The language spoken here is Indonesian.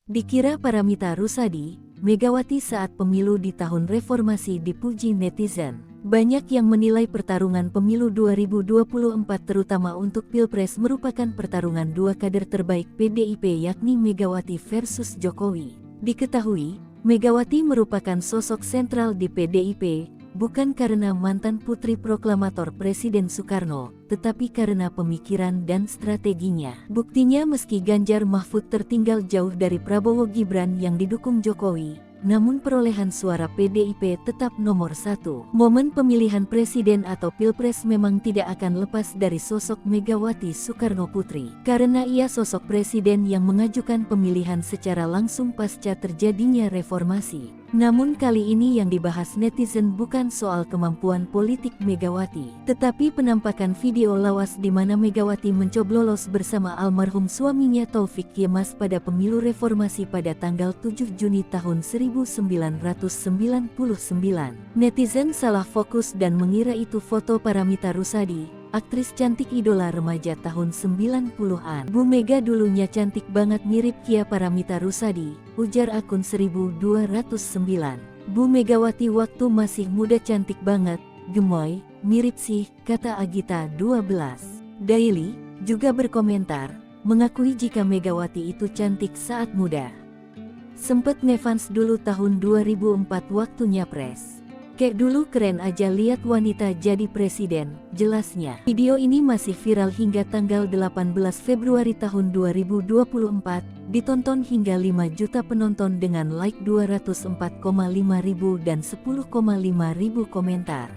Dikira Paramitha Rusady, Megawati saat pemilu di tahun reformasi dipuji netizen. Banyak yang menilai pertarungan pemilu 2024 terutama untuk Pilpres merupakan pertarungan dua kader terbaik PDIP yakni Megawati versus Jokowi. Diketahui, Megawati merupakan sosok sentral di PDIP, bukan karena mantan putri proklamator Presiden Soekarno, tetapi karena pemikiran dan strateginya. Buktinya meski Ganjar Mahfud tertinggal jauh dari Prabowo Gibran yang didukung Jokowi, namun perolehan suara PDIP tetap nomor satu. Momen pemilihan presiden atau pilpres memang tidak akan lepas dari sosok Megawati Soekarno Putri. Karena ia sosok presiden yang mengajukan pemilihan secara langsung pasca terjadinya reformasi. Namun kali ini yang dibahas netizen bukan soal kemampuan politik Megawati, tetapi penampakan video lawas di mana Megawati mencoblos bersama almarhum suaminya Taufik Yemas pada pemilu reformasi pada tanggal 7 Juni tahun 1999. Netizen salah fokus dan mengira itu foto Paramitha Rusady, aktris cantik idola remaja tahun 90-an. Bu Mega dulunya cantik banget mirip Kia Paramitha Rusady, ujar akun 1209. Bu Megawati waktu masih muda cantik banget, gemoy, mirip sih, kata Agita 12. Daily juga berkomentar, mengakui jika Megawati itu cantik saat muda. Sempet ngefans dulu tahun 2004 waktu nyapres. Kayak dulu keren aja lihat wanita jadi presiden, jelasnya. Video ini masih viral hingga tanggal 18 Februari tahun 2024, ditonton hingga 5 juta penonton dengan like 204,5 ribu dan 10,5 ribu komentar.